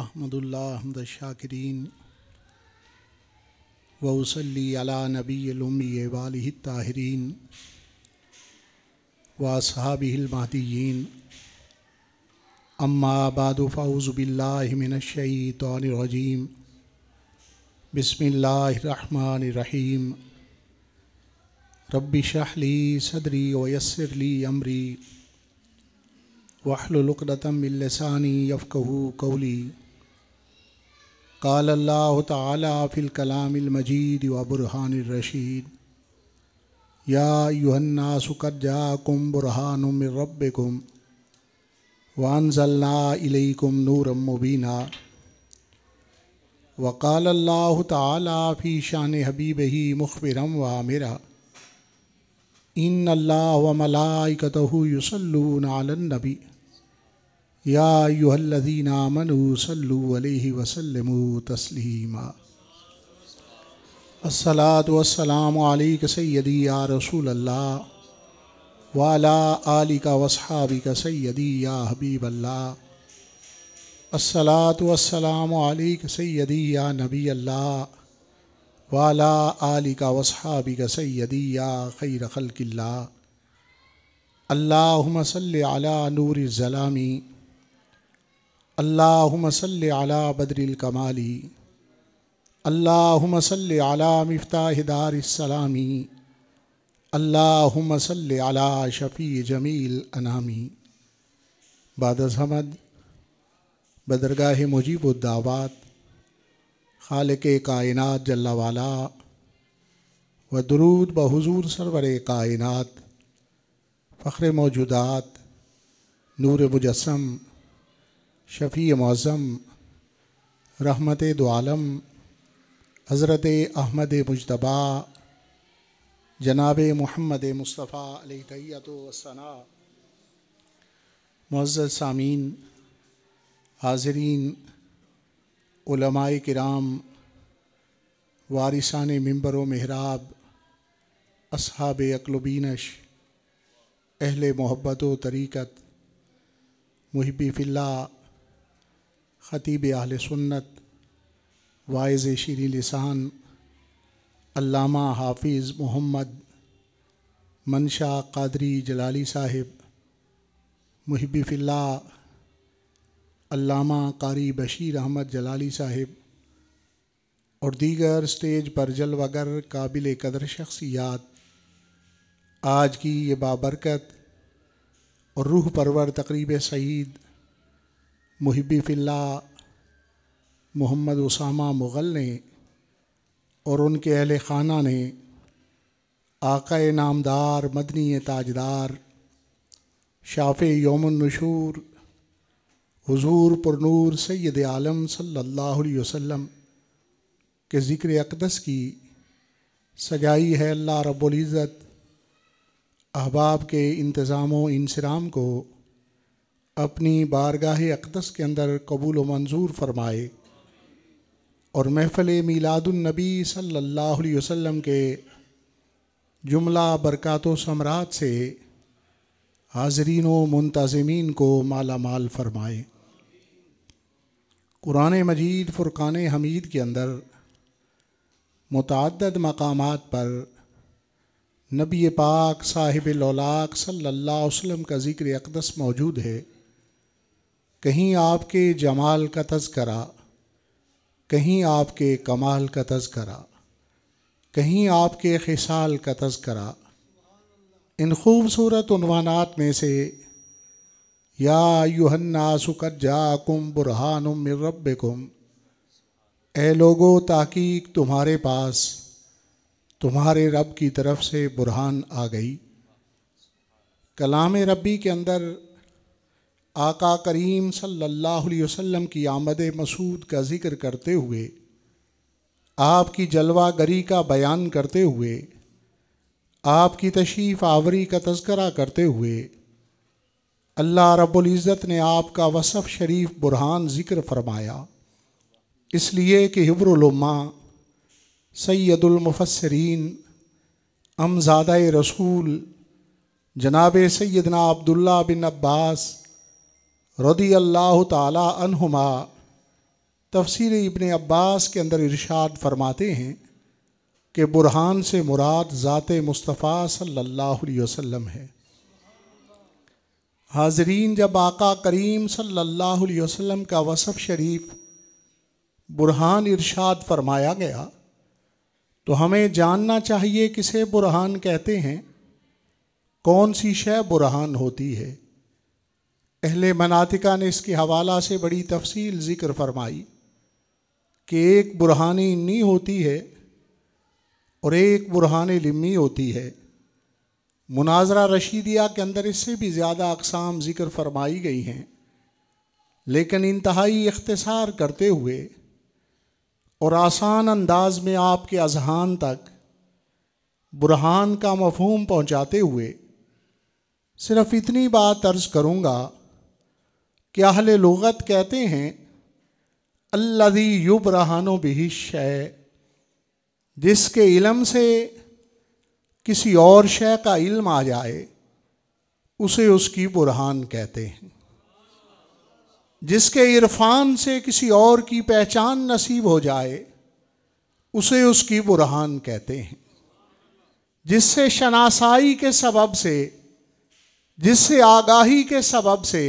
अहमदुल्लाह हम्द शाकिरीन व उसल्ली अला नबील उम्मी वालिहि ताहिरीन व अस्हाबिहिल महदिय्यीन अम्मा बादु फ़ऊज़ु बिल्लाहि मिनश शैतानिर रजीम बिस्मिल्लाहिर रहमानिर रहीम रब्बि इश्रह ली सदरी व यस्सिर ली अमरी वहलुल उक़दतम मिन लिसानी यफ़क़हू क़ौली क़ाल अल्लाहु तआला फ़िल कलामिल मजीद व बुरहानिर रशीद या अय्युहन्नासु क़द जाअकुम बुरहानुम मिन रब्बिकुम व अंज़लना इलैकुम नूरम मुबीना व क़ाल अल्लाहु तआला फ़ी शान हबीबिही मुख़बिरन व आमिरा इन्नल्लाह व मलाइकतहु युसल्लूना अलन नबी या अय्युहल्लज़ीना आमनू सल्लु अलैहि व सल्लिमू तस्लीमा। अस्सलातु वस्सलामु अलैका सय्यदी या रसूलल्लाह व अला आलिका वस्हाबिका सय्यदी या हबीबल्लाह। अस्सलातु वस्सलामु अलैका सय्यदी या नबीयल्लाह व अला आलिका वस्हाबिका सय्यदी या खैर खल्क़िल्लाह। अल्लाहुम्मा सल्लि अला नूरिज़ ज़लामी अल्लाहुम्मा सल्लि अला बद्रिल कमाली अल्लाहुम्मा सल्लि अला मिफ्ताहि दारिस सलामी अल्लाहुम्मा सल्लि अला शफ़ी जमील अनामी। बाद समद बदरगाह मुजीबुद्दावात खालिक़े कायनात जल्ला वाला व दुरूद बहुज़ूर सरवरे कायनात फ़ख्र मौजूदात नूर मुजस्सम शफ़ी मुअज़्ज़म रहमत दो आलम हज़रत अहमद मुज्तबा जनाब मुहम्मद मुस्तफ़ा अलैहि तहिय्यतु वस्सना। मुअज़्ज़ज़ सामीन, हाज़रीन, उलमाए किराम, वारिसान मिंबर व मेहराब, अस्हाब अक़्ल-व-बीनश, अहले मोहब्बत व तरीक़त, मुहिब्बी फ़िल्लाह, ख़तीब अहले सुन्नत, वाइज़ शीरीं लिसान, अल्लामा हाफिज़ मोहम्मद मंशा क़ादरी जलाली साहिब, मुहिब्बी फ़िल्लाह, अल्लामा कारी बशीर अहमद जलाली साहिब और दीगर स्टेज पर जलवागर काबिल कदर शख्सियात आज की ये बाबरकत और रूह परवर तक़रीब सईद मुहिब्बी फ़िल्लाह मोहम्मद उसामा मुग़ल ने और उनके अहले ख़ाना ने आक़ाए नामदार मदनी ताजदार शाफ़े यौमुन नुशूर हुज़ूर पुरनूर सय्यद आलम सल्लल्लाहु अलैहि वसल्लम के ज़िक्र अक़दस की सजाई है अल्लाह रब्बुल इज़्ज़त अहबाब के इंतज़ाम व इंसिराम को अपनी बारगाह अक़दस के अंदर कबूल व मंजूर फ़रमाए और महफ़िल मीलादुन नबी सल्लल्लाहु अलैहि वसल्लम के जुमला बरक़ात समरात से हाज़रीन व मुंतज़िमीन को माला माल फ़रमाए। कुरान मजीद फ़ुरक़ान हमीद के अंदर मुतअद्दिद मक़ामात पर नबी पाक साहिबुल औलाक सल्लल्लाहु अलैहि वसल्लम का ज़िक्र अक़दस मौजूद है। कहीं आपके जमाल का तज़किरा, कहीं आपके कमाल का तज़किरा, कहीं आपके ख़िसाल का तज़किरा। इन खूबसूरत उन्वानात में से या अय्युहन्नासु क़द जाअकुम बुरहानुम मिन रब्बिकुम, ए लोगो ताकीक तुम्हारे पास तुम्हारे रब की तरफ से बुरहान आ गई। कलाम रब्बी के अंदर आका करीम सल्लल्लाहु अलैहि वसल्लम की आमद मसूद का ज़िक्र करते हुए, आपकी जलवागरी का बयान करते हुए, आपकी तशरीफ़ आवरी का तज़किरा करते हुए अल्लाह रब्बुल इज़्ज़त ने आपका वसफ़ शरीफ बुरहान ज़िक्र फ़रमाया। इसलिए कि हिब्रुल उम्मा सैयदुल मुफ़स्सिरीन अमज़ादा रसूल जनाब सैयदना अब्दुल्ला बिन अब्बास रदी अल्लाह ताला अन्हुमा तफसीर इब्ने अब्बास के अंदर इरशाद फरमाते हैं कि बुरहान से मुराद ज़ाते मुस्तफ़ा सल्लल्लाहु अलैहि वसल्लम है। हाज़रीन, जब आका करीम सल्लल्लाहु अलैहि वसल्लम का वसफ़ शरीफ बुरहान इरशाद फरमाया गया तो हमें जानना चाहिए किसे बुरहान कहते हैं, कौन सी शय बुरहान होती है। अहले मनातिका ने इसके हवाला से बड़ी तफसील ज़िक्र फरमाई कि एक बुरहान इन्नी होती है और एक बुरहान लिम्मी होती है। मुनाजरा रशीदिया के अंदर इससे भी ज़्यादा अक़साम ज़िक्र फरमाई गई हैं, लेकिन इंतहाई इख्तिसार करते हुए और आसान अंदाज में आपके अज़हान तक बुरहान का मफ़हूम पहुँचाते हुए सिर्फ़ इतनी बात अर्ज़ करूँगा कि अहले लुग़त कहते हैं अल्लज़ी युबरहानु बिही शै, जिसके इल्म से किसी और शय का इल्म आ जाए उसे उसकी बुरहान कहते हैं। जिसके इरफान से किसी और की पहचान नसीब हो जाए उसे उसकी बुरहान कहते हैं। जिससे शनासाई के सबब से, जिससे आगाही के सबब से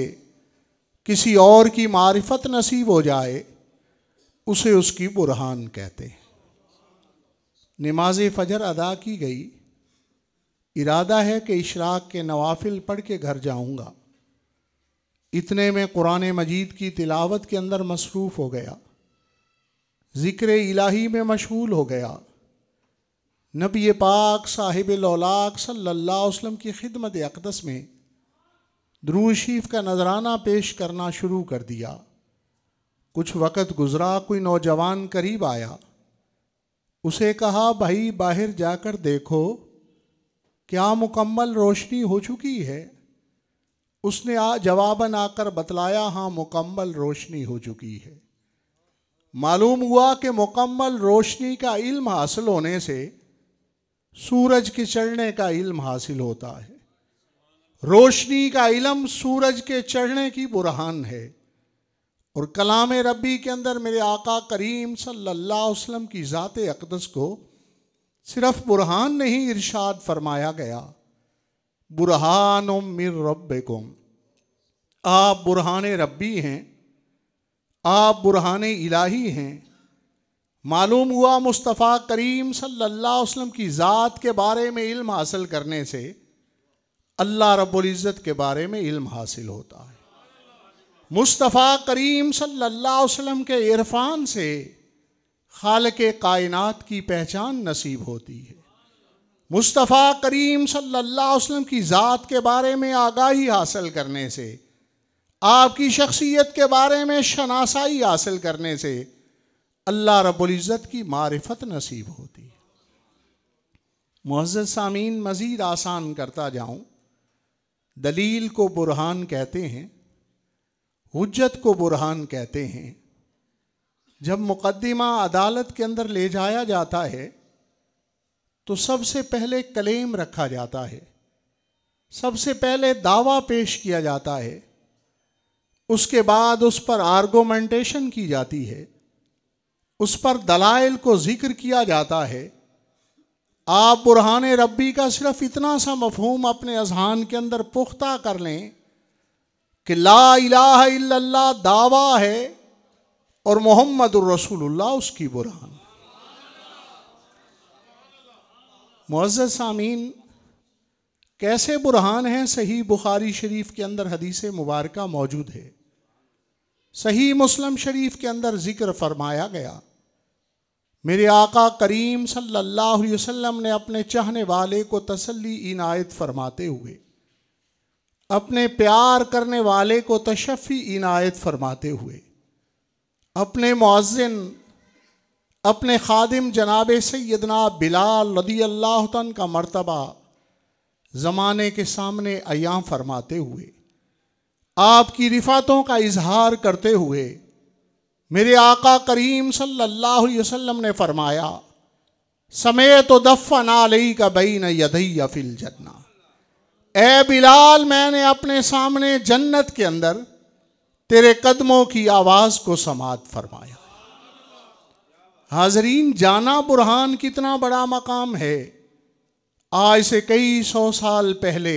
किसी और की मारिफत नसीब हो जाए उसे उसकी बुरहान कहते हैं। नमाज फ़जर अदा की गई, इरादा है कि इशराक के नवाफिल पढ़ के घर जाऊंगा। इतने में कुरान मजीद की तिलावत के अंदर मसरूफ़ हो गया, ज़िक्र इलाही में मशगूल हो गया। नबी पाक साहिबुल औलाक सल्लल्लाहु अलैहि वसल्लम की खिदमत अक़दस में दुरूद शरीफ का नजराना पेश करना शुरू कर दिया। कुछ वक़्त गुज़रा, कोई नौजवान करीब आया, उसे कहा भाई बाहर जाकर देखो क्या मुकम्मल रोशनी हो चुकी है। उसने जवाबन आकर बतलाया हाँ मुकम्मल रोशनी हो चुकी है। मालूम हुआ कि मुकम्मल रोशनी का इल्म हासिल होने से सूरज के चढ़ने का इल्म हासिल होता है। रोशनी का इल्म सूरज के चढ़ने की बुरहान है। और कलाम रब्बी के अंदर मेरे आका करीम सल्लल्लाहु अलैहि वसल्लम की ज़ात अक़दस को सिर्फ बुरहान नहीं इरशाद फरमाया गया, बुरहानुम मिर रब्बिकुम, आप बुरहान रब्बी हैं, आप बुरहान इलाही हैं। मालूम हुआ मुस्तफ़ा करीम सल्लल्लाहु अलैहि वसल्लम की ज़ात के बारे में इल्म हासिल करने से अल्लाह रब्बुल इज़्ज़त के बारे में इल्म हासिल होता है। मुस्तफ़ा करीम सल्लल्लाहु अलैहि वसल्लम के इरफान से खालिक़े कायनात की पहचान नसीब होती है। मुस्तफ़ा करीम सल्लल्लाहु अलैहि वसल्लम की ज़ात के बारे में आगाही हासिल करने से, आपकी शख्सियत के बारे में शनासाई हासिल करने से अल्लाह रब्बुल इज़्ज़त की मारिफत नसीब होती है। मुअज़्ज़ज़ सामीन, मज़ीद आसान करता जाऊँ, दलील को बुरहान कहते हैं, हुज्जत को बुरहान कहते हैं। जब मुक़द्दिमा अदालत के अंदर ले जाया जाता है तो सबसे पहले कलेम रखा जाता है, सबसे पहले दावा पेश किया जाता है, उसके बाद उस पर आर्गुमेंटेशन की जाती है, उस पर दलाइल को जिक्र किया जाता है। आप बुरहान रब्बी का सिर्फ इतना सा मफहूम अपने अज़हान के अंदर पुख्ता कर लें कि ला इलाहा इल्लल्लाह दावा है और मोहम्मदुर रसूलुल्लाह उसकी बुरहान। मुअज़्ज़ज़ सामीन, कैसे बुरहान है? सही बुखारी शरीफ के अंदर हदीस मुबारका मौजूद है, सही मुस्लिम शरीफ के अंदर जिक्र फरमाया गया। मेरे आका करीम सल्लल्लाहु अलैहि वसल्लम ने अपने चाहने वाले को तसल्ली इनायत फरमाते हुए, अपने प्यार करने वाले को तशफ़ी इनायत फरमाते हुए, अपने मुअज़्ज़िन, अपने खादिम जनाब सैयदना बिलाल रज़ियल्लाहु तआला का मर्तबा ज़माने के सामने अयां फरमाते हुए, आपकी रिफ़ातों का इजहार करते हुए मेरे आका करीम सल्लल्लाहु अलैहि वसल्लम ने फरमाया, समेत दफ़न अलैका बैन यदैया फिल जन्ना, ए बिलाल, मैंने अपने सामने जन्नत के अंदर तेरे कदमों की आवाज़ को समात फरमाया। हाजरीन, जाना बुरहान कितना बड़ा मकाम है। आज से कई 100 साल पहले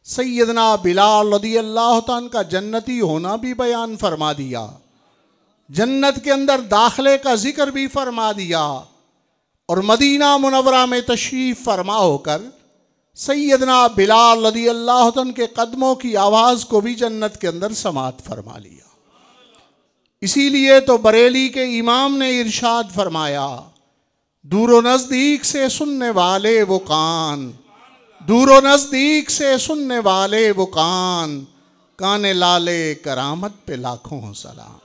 सैयदना बिलाल रज़ियल्लाहु ताला का जन्नती होना भी बयान फरमा दिया, जन्नत के अंदर दाखिले का जिक्र भी फरमा दिया, और मदीना मुनव्वरा में तशरीफ़ फरमा होकर सैयदना बिलाल रज़ियल्लाहु ताला के कदमों की आवाज़ को भी जन्नत के अंदर समात फरमा लिया। इसीलिए तो बरेली के इमाम ने इरशाद फरमाया, दूरो नज़दीक से सुनने वाले वो कान, दूरो नज़दीक से सुनने वाले वो कान, काने लाले करामत पे लाखों सलाम।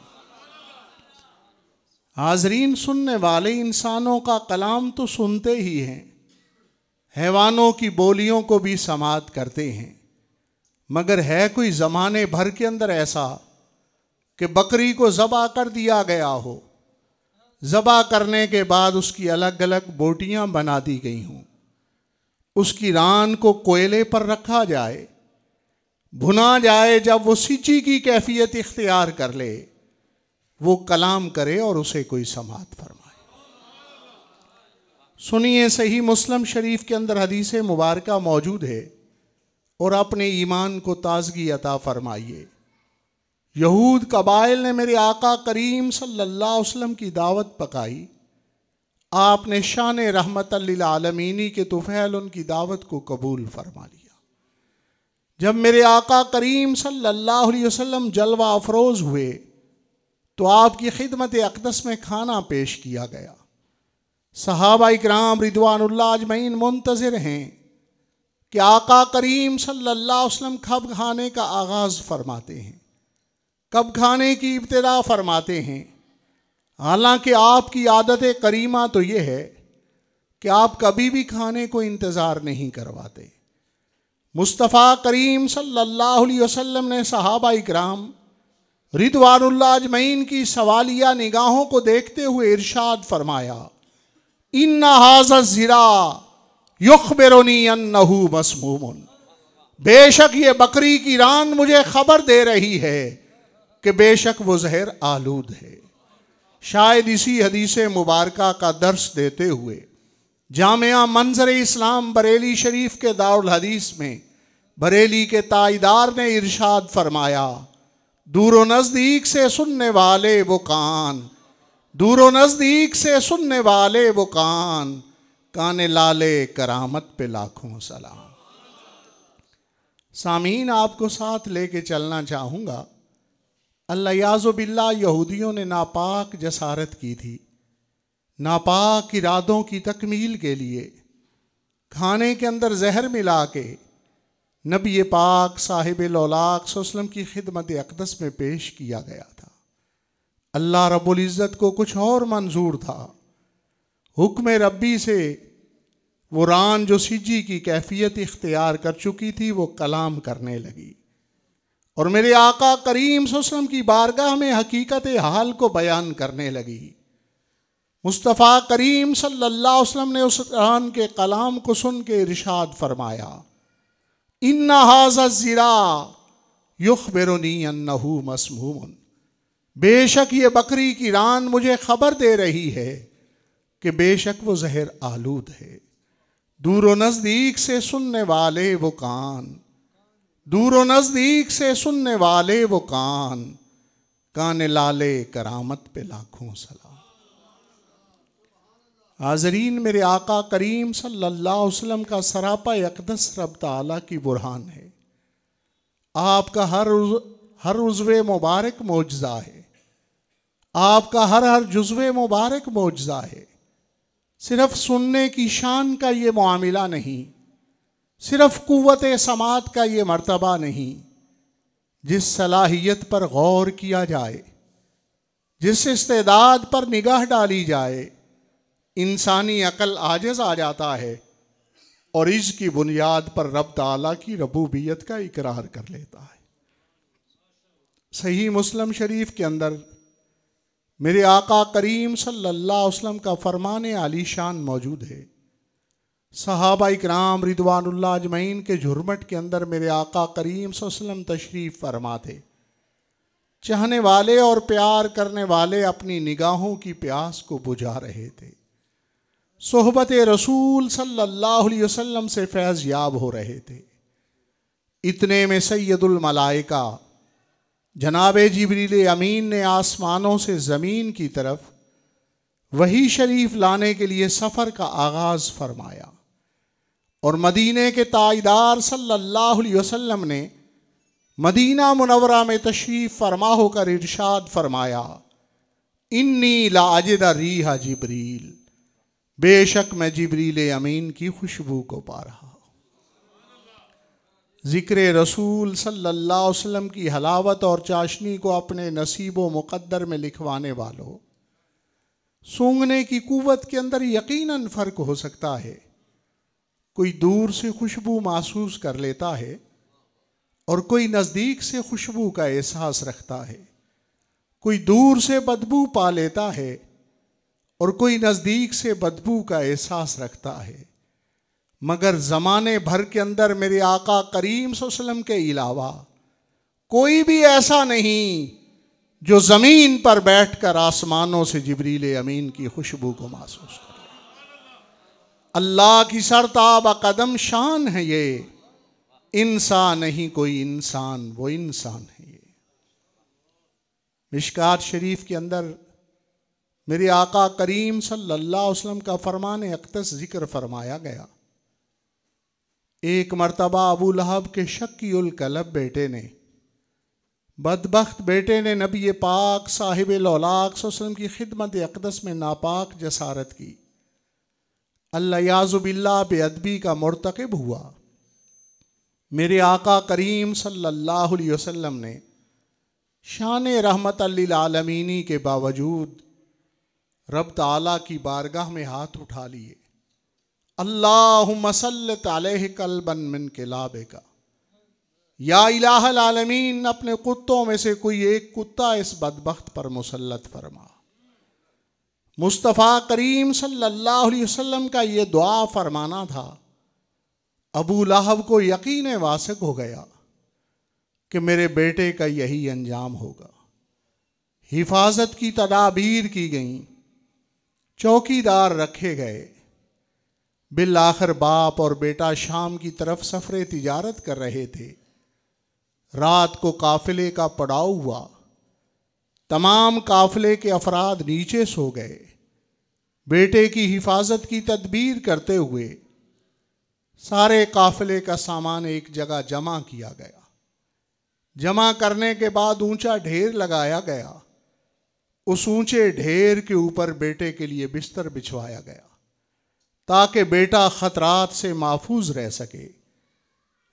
हाजरीन, सुनने वाले इंसानों का कलाम तो सुनते ही हैं, हैवानों की बोलियों को भी समात करते हैं, मगर है कोई ज़माने भर के अंदर ऐसा कि बकरी को ज़बा कर दिया गया हो, ज़बा करने के बाद उसकी अलग अलग बोटियां बना दी गई हों, उसकी रान को कोयले पर रखा जाए, भुना जाए, जब वो सिची की कैफियत इख्तियार कर ले, वो कलाम करे और उसे कोई समात फरमाए। सुनिए, सही मुस्लिम शरीफ के अंदर हदीस मुबारक मौजूद है, और अपने ईमान को ताजगी अता फरमाइए। यहूद कबाइल ने मेरे आका करीम सल्लल्लाहु अलैहि वसल्लम की दावत पकाई, आपने शान रहमत लिल आलमीनी के तुफैल उनकी दावत को कबूल फरमा लिया। जब मेरे आका करीम सल्लल्लाहु अलैहि वसल्लम जलवा अफरोज हुए तो आपकी खिदमत अक़दस में खाना पेश किया गया। सहाबा इकराम रिदवानुल्लाह अजमईन मुंतज़िर हैं कि आका करीम सल्लल्लाहु अलैहि वसल्लम कब खाने का आगाज़ फरमाते हैं, कब खाने की इब्तिदा फरमाते हैं। हालांकि आपकी आदत करीमा तो ये है कि आप कभी भी खाने को इंतज़ार नहीं करवाते। मुस्तफ़ा करीम सल्लल्लाहु अलैहि वसल्लम ने सहाबा इकराम रिदवानुल्लाह अजमईन की सवालिया निगाहों को देखते हुए इरशाद फरमाया, इन्ना हाज़ा ज़िरा युख़बिरुनी अन्नहु मस्मूमुन, बेशक ये बकरी की रान मुझे खबर दे रही है कि बेशक वो जहर आलूद है। शायद इसी हदीस मुबारका का दर्स देते हुए जामिया मंजर इस्लाम बरेली शरीफ के दारुल हदीस में बरेली के ताईदार ने इरशाद फरमाया, दूरो नज़दीक से सुनने वाले वो कान, दूरो नज़दीक से सुनने वाले वो कान, काने लाले करामत पे लाखों सलाम। सामीन, आपको साथ लेके चलना चाहूँगा। अल्लायाज़ु बिल्लाह, यहूदियों ने नापाक जसारत की थी, नापाक इरादों की तकमील के लिए खाने के अंदर जहर मिला के नबी पाक साहिबुल औलाक सल्लल्लाहु अलैहि वसल्लम की खिदमत अक़दस में पेश किया गया था। अल्लाह रब्बुल इज़्ज़त को कुछ और मंजूर था। हुक्म रब्बी से वो रान जो सिजी की कैफियत इख्तियार कर चुकी थी वो कलाम करने लगी, और मेरे आका करीम सल्लल्लाहु अलैहि वसल्लम की बारगाह में हकीकत हाल को बयान करने लगी। मुस्तफ़ा करीम सल्लल्लाहु अलैहि वसल्लम ने उस रान के कलाम को सुन के इरशाद फरमाया, इन्ना हाज़ा ज़िरा युख़बिरुनी अन्नहु मस्मूमुन, बेशक ये बकरी की रान मुझे खबर दे रही है कि बेशक वो जहर आलूद है। दूरो नज़दीक से सुनने वाले वो कान, दूरो नज़दीक से सुनने वाले वो कान, काने लाले करामत पे लाखों सलाम। हाज़रीन, मेरे आका करीम सल्लल्लाहु अलैहि वसल्लम का सरापा अक़दस रब ताला की बुरहान है। आपका हर उज़्वे मुबारक मौजज़ा है, आपका हर जुज़्वे मुबारक मौजज़ा है। सिर्फ सुनने की शान का ये मामला नहीं, सिर्फ कुव्वत समात का ये मर्तबा नहीं, जिस सलाहियत पर गौर किया जाए, जिस इस्तेदाद पर निगाह डाली जाए, इंसानी अकल आजिज़ आ जाता है और इसकी बुनियाद पर रब ताला की रबूबियत का इकरार कर लेता है। सही मुस्लिम शरीफ के अंदर मेरे आका करीम सल्लल्लाहु अलैहि वसल्लम का फरमान आलीशान मौजूद है। सहाबा इकराम रिदवानुल्लाह अजमईन के झुरमट के अंदर मेरे आका करीम सल्लल्लाहु अलैहि वसल्लम तशरीफ़ फरमा थे। चाहने वाले और प्यार करने वाले अपनी निगाहों की प्यास को बुझा रहे थे। सोहबत रसूल सल्लल्लाहु अलैहि वसल्लम से फैज़ याब हो रहे थे। इतने में सैयदुल मलाइका जनाब जिब्रील अमीन ने आसमानों से ज़मीन की तरफ वही शरीफ लाने के लिए सफ़र का आगाज़ फरमाया और मदीने के ताइदार सल्लल्लाहु अलैहि वसल्लम ने मदीना मुनव्वरा में तशरीफ़ फरमा होकर इरशाद फरमाया, इन्नी ला अजिद रीहा जिब्रील, बेशक मैं जिब्रील अमीन की खुशबू को पा रहा हूँ। ज़िक्र रसूल सल्लल्लाहु अलैहि वसल्लम की हलावत और चाशनी को अपने नसीबो मुक़द्दर में लिखवाने वालों, सूंघने की कुव्वत के अंदर यकीनन फ़र्क हो सकता है। कोई दूर से खुशबू महसूस कर लेता है और कोई नज़दीक से खुशबू का एहसास रखता है। कोई दूर से बदबू पा लेता है और कोई नज़दीक से बदबू का एहसास रखता है। मगर ज़माने भर के अंदर मेरे आका करीम सल्लल्लाहु अलैहि वसल्लम के अलावा कोई भी ऐसा नहीं जो ज़मीन पर बैठकर आसमानों से जिब्रील अमीन की खुशबू को महसूस करे। अल्लाह की सरताब कदम शान है ये, इंसान नहीं कोई इंसान, वो इंसान है ये। मिशकात शरीफ के अंदर मेरे आका करीम सल्लल्लाहु अलैहि वसल्लम का फरमान अक़दस जिक्र फरमाया गया। एक मर्तबा अबू लहब के शक्कीउल कलब बेटे ने, बदबख्त बेटे ने नबी पाक साहिब लौलाक सल्लल्लाहु अलैहि वसल्लम की खिदमत अक़दस में नापाक जसारत की। अल्लायाज़ु बिल्लाह बेअदबी का मुर्तकिब हुआ। मेरे आका करीम सल्लल्लाहु अलैहि वसल्लम ने शान रहमत लिल आलमीनी के बावजूद रब ताला की बारगाह में हाथ उठा लिए। अल्लाहुम्मा सल्लित अलैहि कल्बन मिन किलाबिका, या इलाहल आलमीन, अपने कुत्तों में से कोई एक कुत्ता इस बदबख्त पर मुसल्लत फरमा। मुस्तफ़ा करीम सल्लल्लाहु अलैहि वसल्लम का ये दुआ फरमाना था। अबू लहब को यकीन वासिक हो गया कि मेरे बेटे का यही अंजाम होगा। हिफाजत की तदाबीर की गई, चौकीदार रखे गए। बिल आखिर बाप और बेटा शाम की तरफ सफ़र तिजारत कर रहे थे। रात को काफिले का पड़ाव हुआ। तमाम काफिले के अफराद नीचे सो गए। बेटे की हिफाजत की तदबीर करते हुए सारे काफिले का सामान एक जगह जमा किया गया। जमा करने के बाद ऊंचा ढेर लगाया गया। उस ऊंचे ढेर के ऊपर बेटे के लिए बिस्तर बिछवाया गया ताकि बेटा खतरात से महफूज रह सके।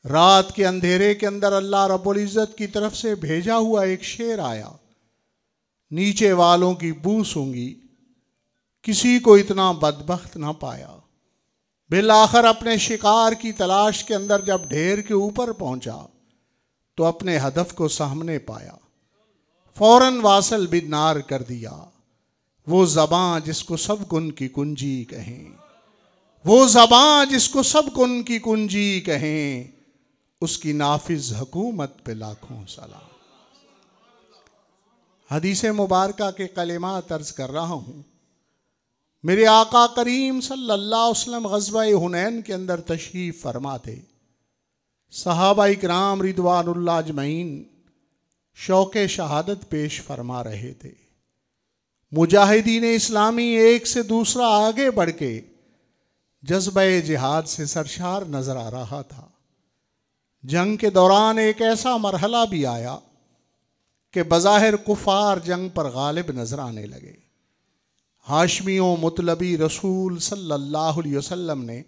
रात के अंधेरे के अंदर अल्लाह रब्बुल इज़्ज़त की तरफ से भेजा हुआ एक शेर आया। नीचे वालों की बू सूंघी, किसी को इतना बदबख्त ना पाया। बिल आखिर अपने शिकार की तलाश के अंदर जब ढेर के ऊपर पहुंचा तो अपने हदफ को सामने पाया। फौरन वासल बिनार कर दिया। वो ज़बां जिसको सब गुन की कुंजी कहें, वो ज़बां जिसको सब गुन की कुंजी कहें, उसकी नाफिज हुकूमत पे लाखों सलाम। हदीस मुबारका के कलिमात अर्ज कर रहा हूँ। मेरे आका करीम सल्लल्लाहु अलैहि वसल्लम ग़ज़वा हुनैन के अंदर तशरीफ़ फरमा थे। सहाबा इकराम रिदवानुल्लाह अजमईन शौक़े शहादत पेश फरमा रहे थे। मुजाहिदीन इस्लामी एक से दूसरा आगे बढ़ के जज्बे जिहाद से सरशार नज़र आ रहा था। जंग के दौरान एक ऐसा मरहला भी आया कि बज़ाहिर कुफ़ार जंग पर गालिब नज़र आने लगे। हाशमियों मुतलबी रसूल सल्लल्लाहु अलैहि वसल्लम ने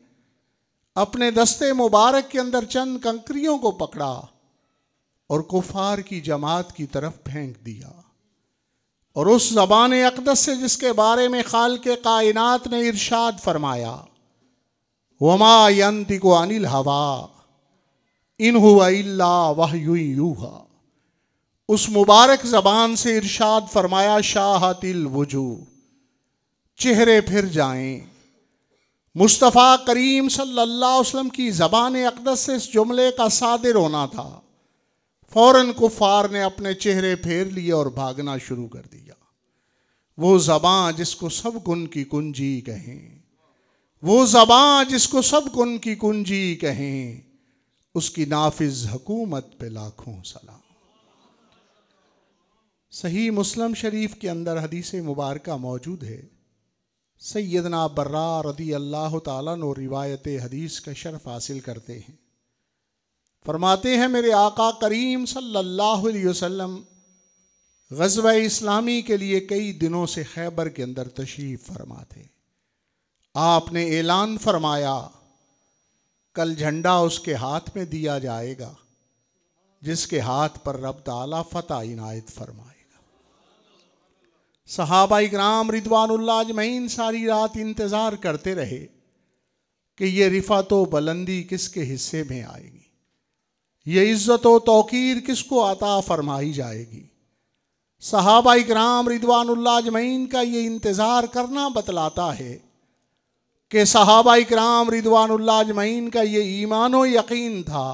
अपने दस्ते मुबारक के अंदर चंद कंकरियों को पकड़ा और कुफ़ार की जमात की तरफ फेंक दिया। और उस ज़बान अक़दस से जिसके बारे में खालिक़े कायनात ने इरशाद फरमाया, वमा यंतिकु अनिल हवा इन हुवा इल्ला वह्युन यूहा, उस मुबारक ज़बान से इरशाद फरमाया, शाहतिल वजूह, चेहरे फिर जाएं। मुस्तफ़ा करीम सल्लल्लाहु अलैहि वसल्लम की ज़बान अक़दस से इस जुमले का सादिर होना था, फौरन कुफार ने अपने चेहरे फेर लिए और भागना शुरू कर दिया। वो ज़बां जिसको सब गुन की कुंजी कहें, वो ज़बां जिसको सब गुन की कुंजी कहें, उसकी नाफिज हुकूमत पे लाखों सलाम। सही मुस्लिम शरीफ के अंदर हदीस मुबारक मौजूद है। सैयदना बर्रा रदी अल्लाह ताला अन्हु रिवायत हदीस का शर्फ हासिल करते हैं। फरमाते हैं मेरे आका करीम सल्लल्लाहु अलैहि वसल्लम ग़ज़वा इस्लामी के लिए कई दिनों से खैबर के अंदर तशरीफ़ फरमा थे। आपने ऐलान फरमाया कल झंडा उसके हाथ में दिया जाएगा जिसके हाथ पर रब ताला फतह इनायत फरमाएगा। सहाबा इकराम रिदवानुल्लाह अजमईन सारी रात इंतज़ार करते रहे कि ये रिफ़त व बुलंदी किसके हिस्से में आएगी, ये इज़्ज़त व तौक़ीर किसको अता फरमाई जाएगी। सहाबा इकराम रिदवानुल्लाह अजमईन का ये इंतज़ार करना बतलाता है कि सहाबा इकराम रिदवानुल्लाह अजमईन का ये ईमान व यकीन था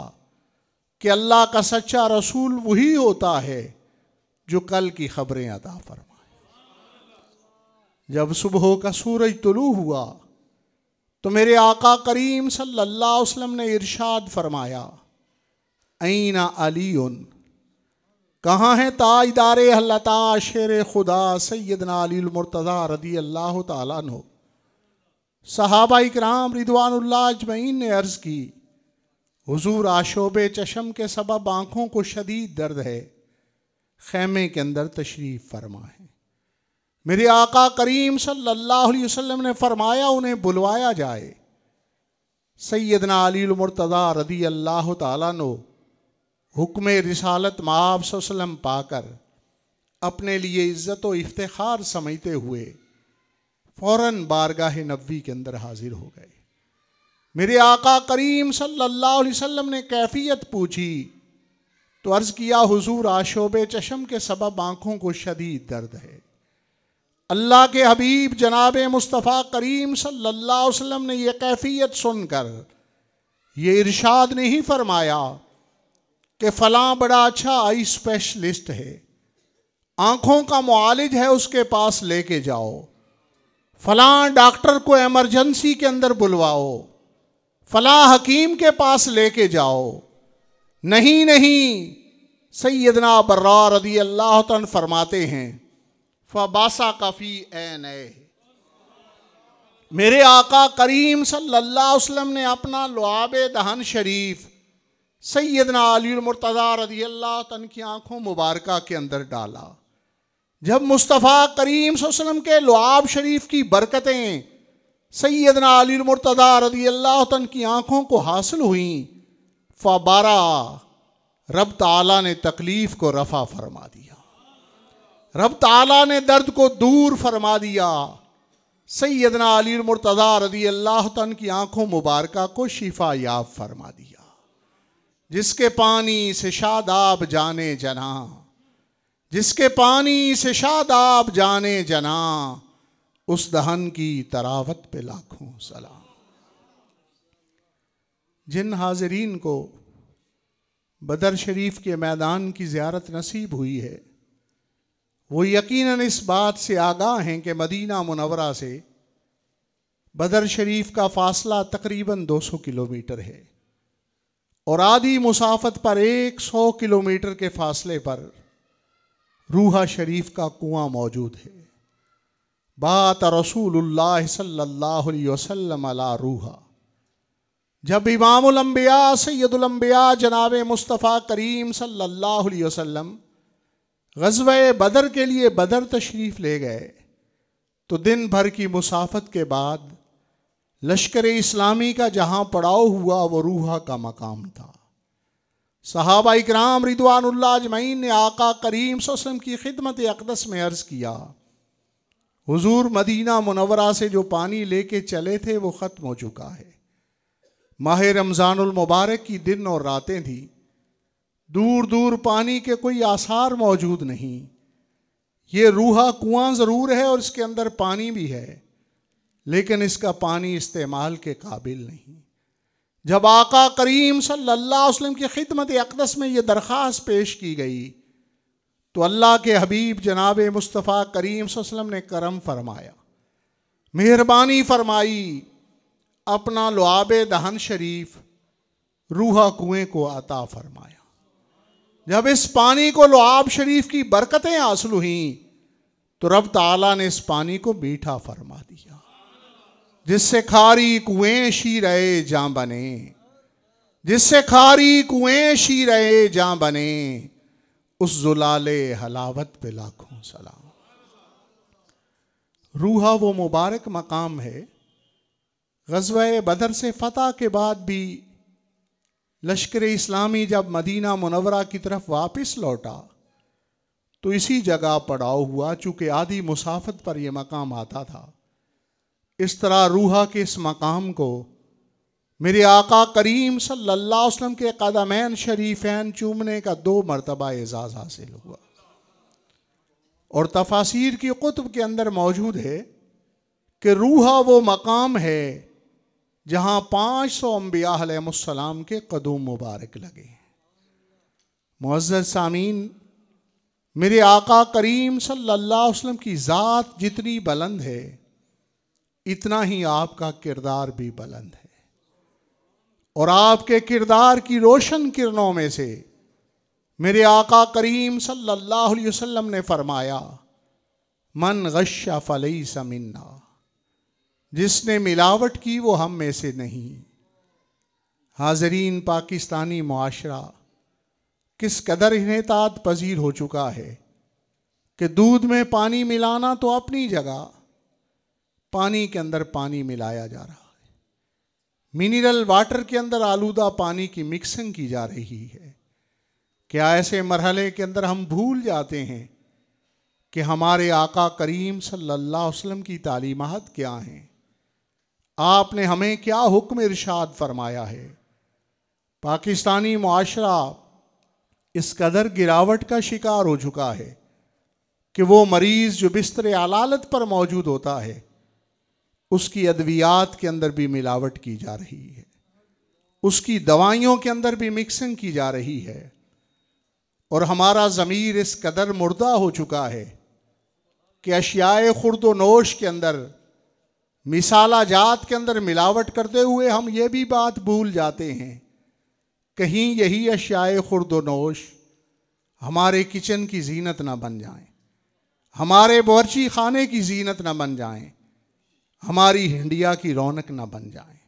कि अल्लाह का सच्चा रसूल वही होता है जो कल की खबरें अता फरमाए। जब सुबह का सूरज तुलू हुआ तो मेरे आका करीम सल्लल्लाहु अलैहि वसल्लम ने इरशाद फरमाया, ऐना अलीउन, कहाँ है ताजदार अहलता शेर खुदा सैयदना अली मुर्तज़ा रदी अल्लाह ताला अन्हु। सहाबा इकराम रिदवानुल्लाह अजमईन ने अर्ज़ की, हुजूर आशोबे चशम के सबब आँखों को शदीद दर्द है, खैमे के अंदर तशरीफ़ फरमा है। मेरे आका करीम सल्लल्लाहु अलैहि वसल्लम ने फरमाया उन्हें बुलवाया जाए। सैयदना अली मुर्तज़ा रदी अल्लाह ताला अन्हु हुक्म रिसालत माब सल्लम पाकर अपने लिए इज़्ज़त व इफ्तिखार समझते हुए फ़ौरन बारगाह नबी के अंदर हाजिर हो गए। मेरे आका करीम सल्लल्लाहु अलैहि वसल्लम ने कैफियत पूछी तो अर्ज़ किया, हुजूर आशोबे चशम के सबब आँखों को शदीद दर्द है। अल्लाह के हबीब जनाब मुस्तफ़ा करीम सल्लल्लाहु अलैहि वसल्लम ने यह कैफियत सुनकर ये इरशाद नहीं फरमाया कि फ़लाँ बड़ा अच्छा आई स्पेशलिस्ट है, आँखों का मुआलिज है, उसके पास लेके जाओ, फ़लाँ डॉक्टर को एमरजेंसी के अंदर बुलवाओ, फ़लाँ हकीम के पास लेके जाओ। नहीं नहीं, सैयदना बर्रा रदी अल्लाह तआला फरमाते हैं फ़बासा कफ़ी ऐन, मेरे आका करीम सल्लल्लाहु अलैहि वसल्लम ने अपना लुआब दहन शरीफ सैयदना अली मुर्तज़ा रज़ी अल्लाह तआला की आँखों मुबारक के अंदर डाला। जब मुस्तफ़ा करीम सल्लल्लाहु अलैहि वसल्लम के लुआब शरीफ की बरकतें सैयदना अली मुर्तज़ा रज़ी अल्लाह तआला की आँखों को हासिल हुई, फ़बारा, रब ताला ने तकलीफ़ को रफ़ा फरमा दिया, रब ताला ने दर्द को दूर फरमा दिया। सैयदना अली मुर्तज़ा रज़ी अल्लाह तआला की आँखों मुबारक को शिफा याब फरमा दिया। जिसके पानी से शादाब जाने जना, जिसके पानी से शादाब जाने जना, उस दहन की तरावत पे लाखों सलाम। जिन हाज़रीन को बदर शरीफ के मैदान की ज़ियारत नसीब हुई है वो यकीनन इस बात से आगाह हैं कि मदीना मुनव्वरा से बदर शरीफ का फ़ासला तकरीबन 200 किलोमीटर है और आधी मुसाफत पर 100 किलोमीटर के फासले पर रूहा शरीफ का कुआं मौजूद है। बात रसूलुल्लाह सल्लल्लाहु अलैहि वसल्लम अला रूहा, जब इमामुल अंबिया सैयदुल अंबिया जनाब मुस्तफ़ा करीम सल्लल्लाहु अलैहि वसल्लम ग़ज़वा बदर के लिए बदर तशरीफ़ ले गए तो दिन भर की मुसाफत के बाद लश्कर इस्लामी का जहाँ पड़ाव हुआ वो रूहा का मकाम था। सहाबा इकराम रिदवानुल्लाह अजमईन ने आका करीम सल्लल्लाहु अलैहि वसल्लम की खिदमत अक़दस में अर्ज़ किया, हुजूर मदीना मुनव्वरा से जो पानी लेके चले थे वो ख़त्म हो चुका है। माह रमज़ानुल मुबारक की दिन और रातें थी, दूर दूर पानी के कोई आसार मौजूद नहीं। ये रूहा कुआं ज़रूर है और इसके अंदर पानी भी है, लेकिन इसका पानी इस्तेमाल के काबिल नहीं। जब आका करीम सल्लल्लाहु अलैहि वसल्लम की खिदमत अक़दस में ये दरख्वास्त पेश की गई तो अल्लाह के हबीब जनाब मुस्तफ़ा करीम सल्लल्लाहु अलैहि वसल्लम ने करम फरमाया, मेहरबानी फरमाई, अपना लुआब दहन शरीफ रूहा कुएं को अता फरमाया। जब इस पानी को लुआब शरीफ की बरकतें हासिल हुई तो रब ताला ने इस पानी को मीठा फरमा दिया, जिससे खारी कुएं शीरे जां बने, जिससे खारी कुएं शीरे जां बने, उस जुलाले हलावत पे लाखों सलाम। रूहा वो मुबारक मकाम है, ग़ज़वा बदर से फ़तह के बाद भी लश्कर इस्लामी जब मदीना मुनव्वरा की तरफ वापस लौटा तो इसी जगह पड़ाव हुआ, चूँकि आधी मुसाफत पर यह मकाम आता था। इस तरह रूहा के इस मकाम को मेरे आका करीम सल्लल्लाहु अलैहि वसल्लम के कदमैन शरीफैन चूमने का 2 मरतबा एजाज़ हासिल हुआ। और तफासीर की कुतुब के अंदर मौजूद है कि रूहा वो मकाम है जहाँ 500 अम्बिया अलैहिमुस्सलाम के कदम मुबारक लगे। मुअज़्ज़ज़ सामीन, मेरे आका करीम सल्लल्लाहु अलैहि वसल्लम की ज़ात जितनी बुलंद है इतना ही आपका किरदार भी बुलंद है। और आपके किरदार की रोशन किरणों में से मेरे आका करीम सल्लल्लाहु अलैहि वसल्लम ने फरमाया, मन गश्शा फलैसा मिन्ना, जिसने मिलावट की वो हम में से नहीं। हाज़रीन, पाकिस्तानी मुआशरा किस कदर इन्हेतात पजीर हो चुका है कि दूध में पानी मिलाना तो अपनी जगह, पानी के अंदर पानी मिलाया जा रहा है। मिनरल वाटर के अंदर आलूदा पानी की मिक्सिंग की जा रही है। क्या ऐसे मरहले के अंदर हम भूल जाते हैं कि हमारे आका करीम सल्लल्लाहु अलैहि वसल्लम की तालीमात क्या हैं? आपने हमें क्या हुक्म इरशाद फरमाया है? पाकिस्तानी मुआशरा इस कदर गिरावट का शिकार हो चुका है कि वो मरीज़ जो बिस्तर अलालत पर मौजूद होता है उसकी अद्वियात के अंदर भी मिलावट की जा रही है, उसकी दवाइयों के अंदर भी मिक्सिंग की जा रही है। और हमारा ज़मीर इस कदर मुर्दा हो चुका है कि अशियाए खुर्द नोश के अंदर, मिसाला जात के अंदर मिलावट करते हुए हम ये भी बात भूल जाते हैं कहीं यही अशियाए खुर्द नोश हमारे किचन की जीनत ना बन जाएं, हमारे बावर्ची खाने की जीनत ना बन जाएं, हमारी हिंडिया की रौनक ना बन जाएं।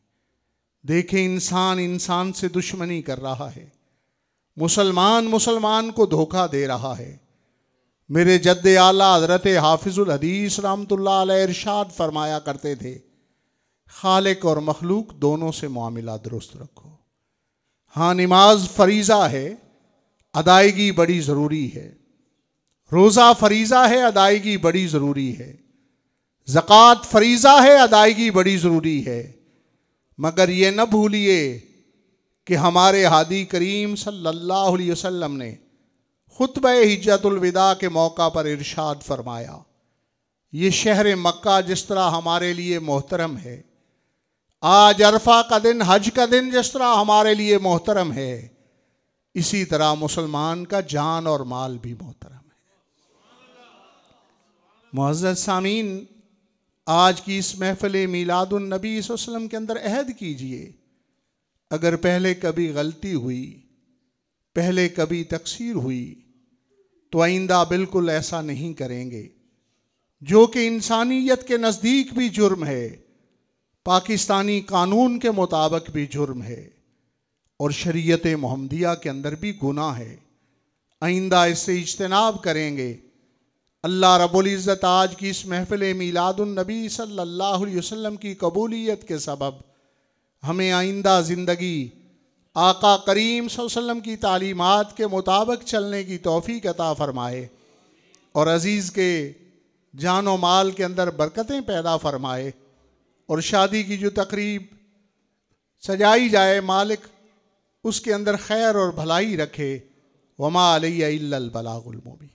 देखें, इंसान इंसान से दुश्मनी कर रहा है, मुसलमान मुसलमान को धोखा दे रहा है। मेरे जद्दे आला हज़रत हाफिज़ुल हदीस रहमतुल्लाह अलैह इरशाद फरमाया करते थे, खालिक और मखलूक दोनों से मामला दुरुस्त रखो। हाँ, नमाज फरीज़ा है, अदायगी बड़ी ज़रूरी है। रोज़ा फरीज़ा है, अदायगी बड़ी ज़रूरी है। ज़कात फरीज़ा है, अदायगी बड़ी ज़रूरी है। मगर ये न भूलिए कि हमारे हादी करीम सल्लल्लाहु अलैहि वसल्लम ने खुतबा हिज्जतुल विदा के मौका पर इरशाद फरमाया, ये शहर मक्का जिस तरह हमारे लिए मोहतरम है, आज अरफा का दिन, हज का दिन जिस तरह हमारे लिए मोहतरम है, इसी तरह मुसलमान का जान और माल भी मोहतरम है। मुअज़्ज़ज़ सामीन, आज की इस महफ़िल मीलादुन नबी सल्लल्लाहु अलैहि वसल्लम के अंदर अहद कीजिए, अगर पहले कभी गलती हुई, पहले कभी तकसीर हुई, तो आइंदा बिल्कुल ऐसा नहीं करेंगे, जो कि इंसानियत के नज़दीक भी जुर्म है, पाकिस्तानी कानून के मुताबिक भी जुर्म है और शरीयत मोहम्मदिया के अंदर भी गुनाह है। आइंदा इससे इज्तनाब करेंगे। अल्लाह रब्बुल इज़्ज़त आज की इस महफ़िल मीलादुन नबी सल्लल्लाहु अलैहि वसल्लम की कबूलियत के सबब हमें आइंदा ज़िंदगी आका करीम सल्लल्लाहु अलैहि वसल्लम की तालीमात के मुताबिक चलने की तौफ़ीक़ अता फ़रमाए और अज़ीज़ के जान व माल के अंदर बरकतें पैदा फ़रमाए और शादी की जो तकरीब सजाई जाए, मालिक उसके अंदर खैर और भलाई रखे। वमा अलैया इल्लल बलागुल मुबीन।